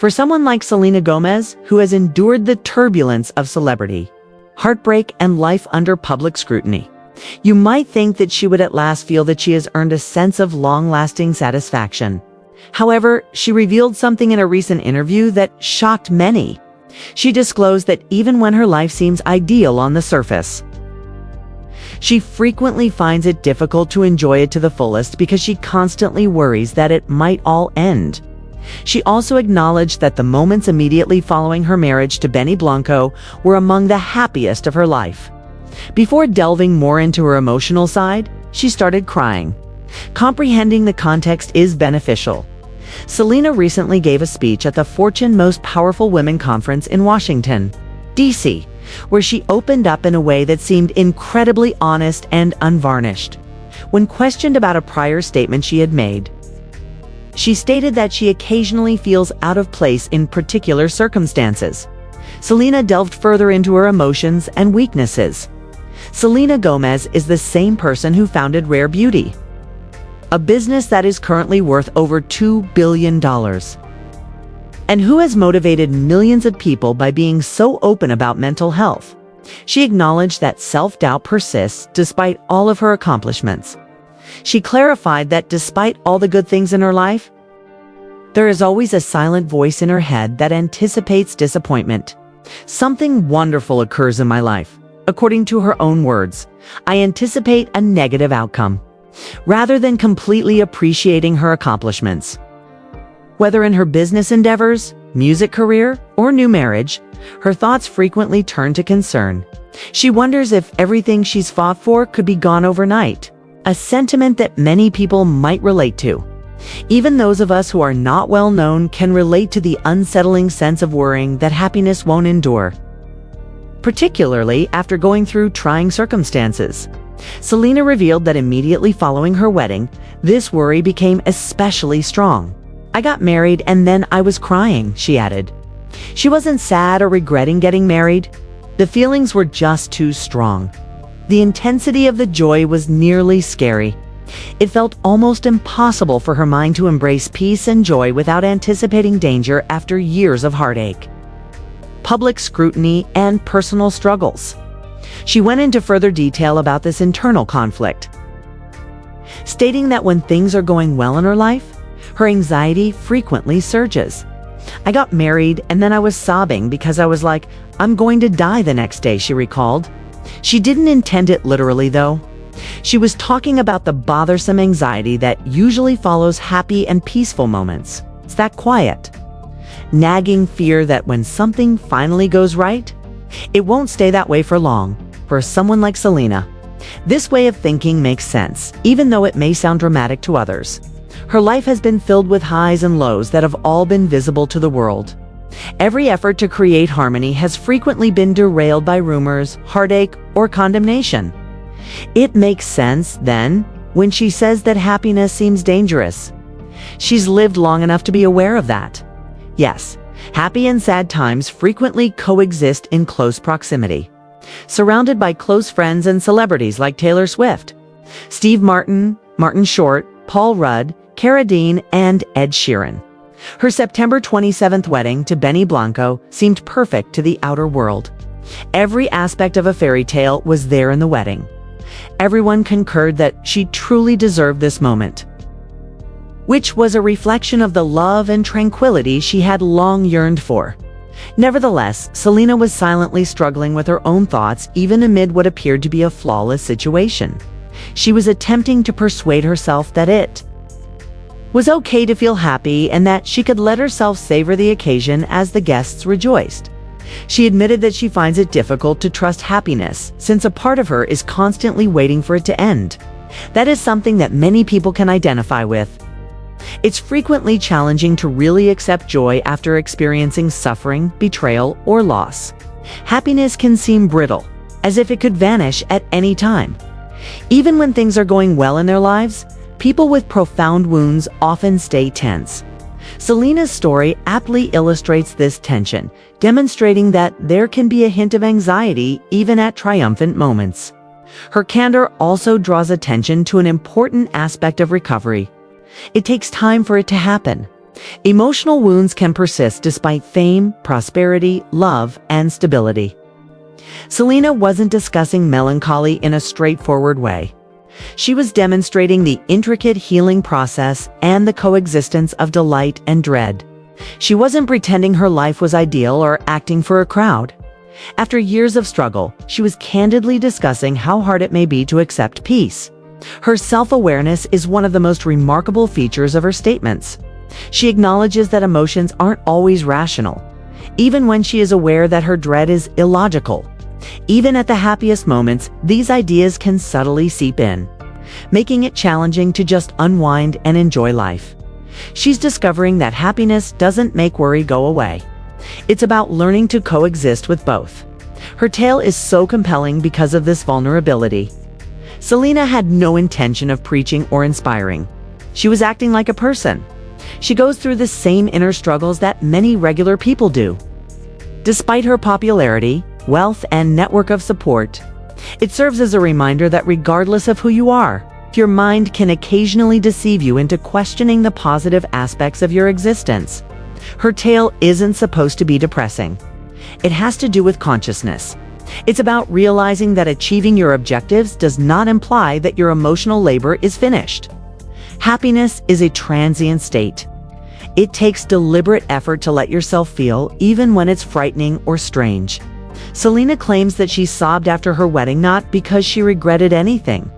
For someone like Selena Gomez, who has endured the turbulence of celebrity, heartbreak, and life under public scrutiny, you might think that she would at last feel that she has earned a sense of long-lasting satisfaction. However, she revealed something in a recent interview that shocked many. She disclosed that even when her life seems ideal on the surface, she frequently finds it difficult to enjoy it to the fullest because she constantly worries that it might all end. She also acknowledged that the moments immediately following her marriage to Benny Blanco were among the happiest of her life. Before delving more into her emotional side, she started crying. Comprehending the context is beneficial. Selena recently gave a speech at the Fortune Most Powerful Women Conference in Washington, D.C., where she opened up in a way that seemed incredibly honest and unvarnished. When questioned about a prior statement she had made, she stated that she occasionally feels out of place in particular circumstances. Selena delved further into her emotions and weaknesses. Selena Gomez is the same person who founded Rare Beauty, a business that is currently worth over $2 billion, and who has motivated millions of people by being so open about mental health. She acknowledged that self-doubt persists despite all of her accomplishments. She clarified that despite all the good things in her life, there is always a silent voice in her head that anticipates disappointment. Something wonderful occurs in my life. According to her own words, I anticipate a negative outcome, rather than completely appreciating her accomplishments. Whether in her business endeavors, music career, or new marriage, her thoughts frequently turn to concern. She wonders if everything she's fought for could be gone overnight, a sentiment that many people might relate to. Even those of us who are not well known can relate to the unsettling sense of worrying that happiness won't endure, particularly after going through trying circumstances. Selena revealed that immediately following her wedding, this worry became especially strong. I got married and then I was crying, she added. She wasn't sad or regretting getting married. The feelings were just too strong. The intensity of the joy was nearly scary. It felt almost impossible for her mind to embrace peace and joy without anticipating danger after years of heartache, public scrutiny, and personal struggles. She went into further detail about this internal conflict, stating that when things are going well in her life, her anxiety frequently surges. I got married and then I was sobbing because I was like, I'm going to die the next day, she recalled. She didn't intend it literally, though. She was talking about the bothersome anxiety that usually follows happy and peaceful moments. It's that quiet, nagging fear that when something finally goes right, it won't stay that way for long. For someone like Selena, this way of thinking makes sense, even though it may sound dramatic to others. Her life has been filled with highs and lows that have all been visible to the world. Every effort to create harmony has frequently been derailed by rumors, heartache, or condemnation. It makes sense, then, when she says that happiness seems dangerous. She's lived long enough to be aware of that. Yes, happy and sad times frequently coexist in close proximity. Surrounded by close friends and celebrities like Taylor Swift, Steve Martin, Martin Short, Paul Rudd, Cara Dean, and Ed Sheeran. Her September 27th wedding to Benny Blanco seemed perfect to the outer world. Every aspect of a fairy tale was there in the wedding. Everyone concurred that she truly deserved this moment, which was a reflection of the love and tranquility she had long yearned for. Nevertheless, Selena was silently struggling with her own thoughts even amid what appeared to be a flawless situation. She was attempting to persuade herself that it was okay to feel happy and that she could let herself savor the occasion as the guests rejoiced. She admitted that she finds it difficult to trust happiness since a part of her is constantly waiting for it to end. That is something that many people can identify with. It's frequently challenging to really accept joy after experiencing suffering, betrayal, or loss. Happiness can seem brittle, as if it could vanish at any time. Even when things are going well in their lives, people with profound wounds often stay tense. Selena's story aptly illustrates this tension, demonstrating that there can be a hint of anxiety even at triumphant moments. Her candor also draws attention to an important aspect of recovery. It takes time for it to happen. Emotional wounds can persist despite fame, prosperity, love, and stability. Selena wasn't discussing melancholy in a straightforward way. She was demonstrating the intricate healing process and the coexistence of delight and dread. She wasn't pretending her life was ideal or acting for a crowd. After years of struggle, she was candidly discussing how hard it may be to accept peace. Her self-awareness is one of the most remarkable features of her statements. She acknowledges that emotions aren't always rational, even when she is aware that her dread is illogical. Even at the happiest moments, these ideas can subtly seep in, making it challenging to just unwind and enjoy life. She's discovering that happiness doesn't make worry go away. It's about learning to coexist with both. Her tale is so compelling because of this vulnerability. Selena had no intention of preaching or inspiring. She was acting like a person. She goes through the same inner struggles that many regular people do. Despite her popularity, wealth, and network of support, it serves as a reminder that regardless of who you are, your mind can occasionally deceive you into questioning the positive aspects of your existence. Her tale isn't supposed to be depressing. It has to do with consciousness. It's about realizing that achieving your objectives does not imply that your emotional labor is finished. Happiness is a transient state. It takes deliberate effort to let yourself feel, even when it's frightening or strange. Selena claims that she sobbed after her wedding not because she regretted anything,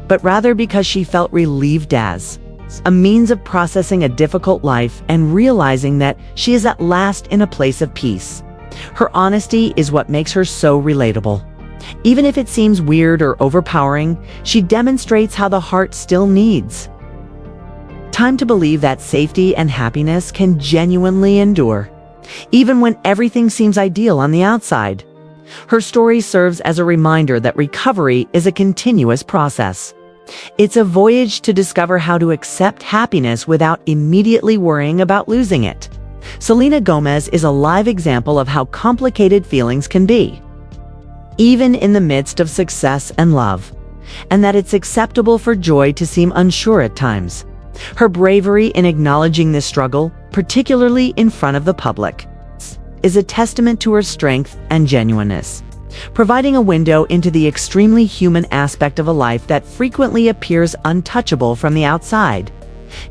but rather because she felt relieved as a means of processing a difficult life and realizing that she is at last in a place of peace. Her honesty is what makes her so relatable. Even if it seems weird or overpowering, she demonstrates how the heart still needs time to believe that safety and happiness can genuinely endure, even when everything seems ideal on the outside. Her story serves as a reminder that recovery is a continuous process. It's a voyage to discover how to accept happiness without immediately worrying about losing it. Selena Gomez is a live example of how complicated feelings can be, even in the midst of success and love, and that it's acceptable for joy to seem unsure at times. Her bravery in acknowledging this struggle, particularly in front of the public, is a testament to her strength and genuineness, providing a window into the extremely human aspect of a life that frequently appears untouchable from the outside.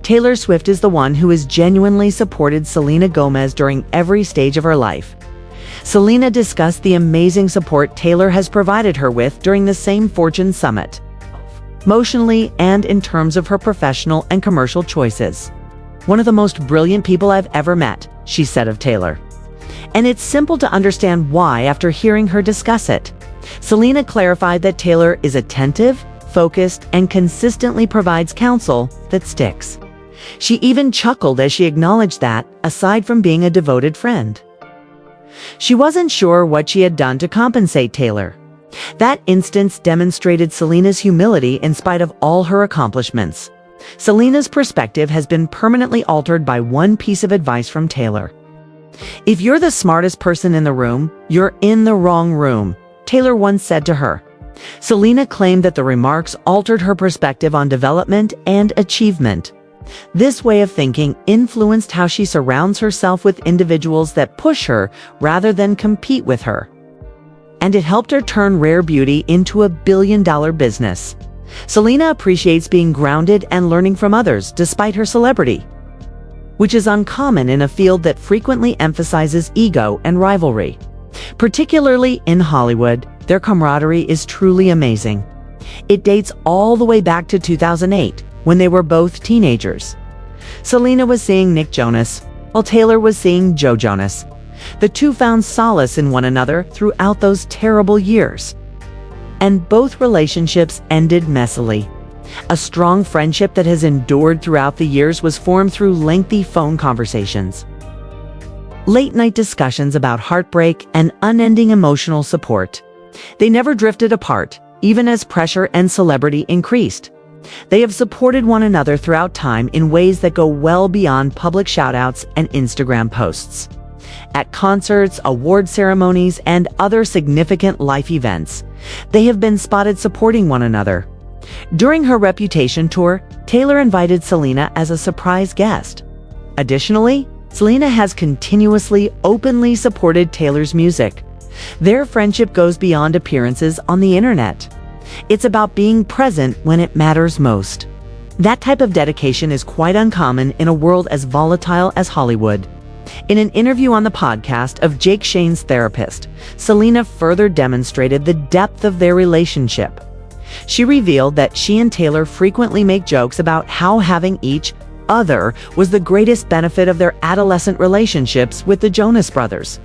Taylor Swift is the one who has genuinely supported Selena Gomez during every stage of her life. Selena discussed the amazing support Taylor has provided her with during the same Fortune Summit, emotionally and in terms of her professional and commercial choices. "One of the most brilliant people I've ever met," she said of Taylor. And it's simple to understand why after hearing her discuss it. Selena clarified that Taylor is attentive, focused, and consistently provides counsel that sticks. She even chuckled as she acknowledged that, aside from being a devoted friend, she wasn't sure what she had done to compensate Taylor. That instance demonstrated Selena's humility in spite of all her accomplishments. Selena's perspective has been permanently altered by one piece of advice from Taylor. "If you're the smartest person in the room, you're in the wrong room," Taylor once said to her. Selena claimed that the remarks altered her perspective on development and achievement. This way of thinking influenced how she surrounds herself with individuals that push her rather than compete with her. And it helped her turn rare beauty into a billion-dollar business. Selena appreciates being grounded and learning from others despite her celebrity, which is uncommon in a field that frequently emphasizes ego and rivalry. Particularly in Hollywood, their camaraderie is truly amazing. It dates all the way back to 2008, when they were both teenagers. Selena was seeing Nick Jonas, while Taylor was seeing Joe Jonas. The two found solace in one another throughout those terrible years. And both relationships ended messily. A strong friendship that has endured throughout the years was formed through lengthy phone conversations, late-night discussions about heartbreak, and unending emotional support. They never drifted apart, even as pressure and celebrity increased. They have supported one another throughout time in ways that go well beyond public shout-outs and Instagram posts. At concerts, award ceremonies, and other significant life events, they have been spotted supporting one another. During her Reputation tour, Taylor invited Selena as a surprise guest, Additionally, Selena has continuously, openly supported Taylor's music. Their friendship goes beyond appearances on the internet. It's about being present when it matters most. That type of dedication is quite uncommon in a world as volatile as Hollywood. In an interview on the podcast of Jake Shane's therapist, Selena further demonstrated the depth of their relationship. She revealed that she and Taylor frequently make jokes about how having each other was the greatest benefit of their adolescent relationships with the Jonas Brothers.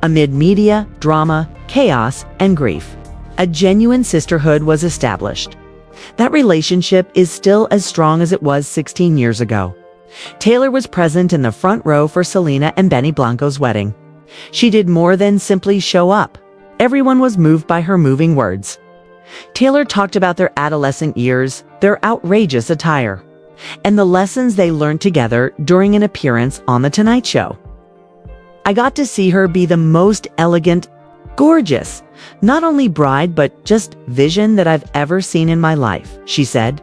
Amid media, drama, chaos, and grief, a genuine sisterhood was established. That relationship is still as strong as it was 16 years ago. Taylor was present in the front row for Selena and Benny Blanco's wedding. She did more than simply show up. Everyone was moved by her moving words. Taylor talked about their adolescent years, their outrageous attire, and the lessons they learned together during an appearance on The Tonight Show. "I got to see her be the most elegant, gorgeous, not only bride but just vision that I've ever seen in my life," she said,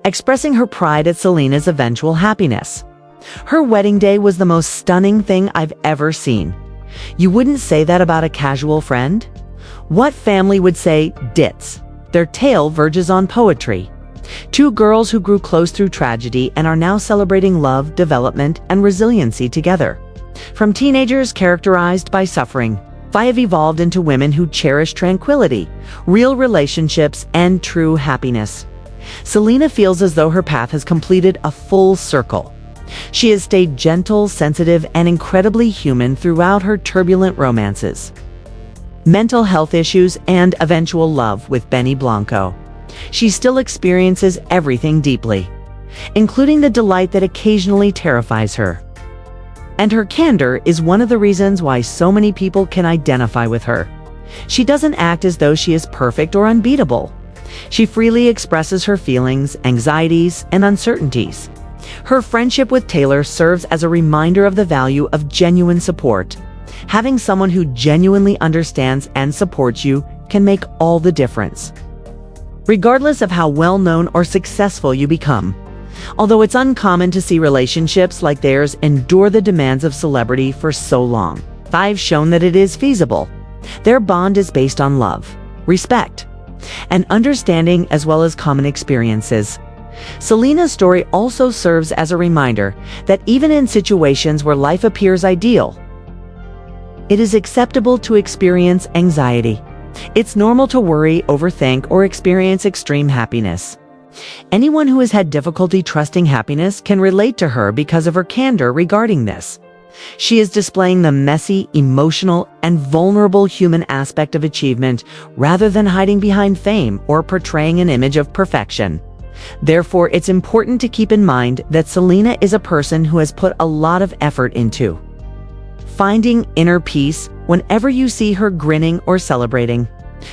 expressing her pride at Selena's eventual happiness. "Her wedding day was the most stunning thing I've ever seen. You wouldn't say that about a casual friend? What family would say dits? Their tale verges on poetry. Two girls who grew close through tragedy and are now celebrating love, development, and resiliency together. From teenagers characterized by suffering, I have evolved into women who cherish tranquility, real relationships, and true happiness." Selena feels as though her path has completed a full circle. She has stayed gentle, sensitive, and incredibly human throughout her turbulent romances, mental health issues, and eventual love with Benny Blanco. She still experiences everything deeply, including the delight that occasionally terrifies her. And her candor is one of the reasons why so many people can identify with her. She doesn't act as though she is perfect or unbeatable. She freely expresses her feelings, anxieties, and uncertainties. Her friendship with Taylor serves as a reminder of the value of genuine support. Having someone who genuinely understands and supports you can make all the difference, regardless of how well-known or successful you become. Although it's uncommon to see relationships like theirs endure the demands of celebrity for so long, I've shown that it is feasible. Their bond is based on love, respect, and understanding, as well as common experiences. Selena's story also serves as a reminder that even in situations where life appears ideal, it is acceptable to experience anxiety. It's normal to worry, overthink, or experience extreme happiness. Anyone who has had difficulty trusting happiness can relate to her because of her candor regarding this. She is displaying the messy, emotional, and vulnerable human aspect of achievement rather than hiding behind fame or portraying an image of perfection. Therefore, it's important to keep in mind that Selena is a person who has put a lot of effort into finding inner peace whenever you see her grinning or celebrating.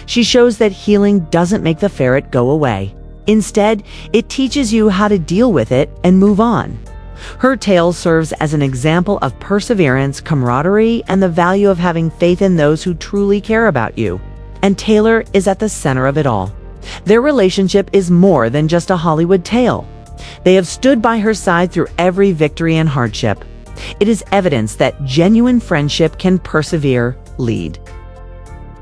She shows that healing doesn't make the ferret go away. Instead, it teaches you how to deal with it and move on. Her tale serves as an example of perseverance, camaraderie, and the value of having faith in those who truly care about you. And Taylor is at the center of it all. Their relationship is more than just a Hollywood tale. They have stood by her side through every victory and hardship. It is evidence that genuine friendship can persevere, lead,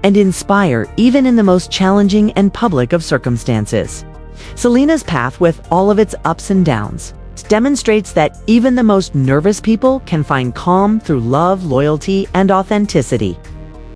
and inspire even in the most challenging and public of circumstances. Selena's path, with all of its ups and downs, demonstrates that even the most nervous people can find calm through love, loyalty, and authenticity.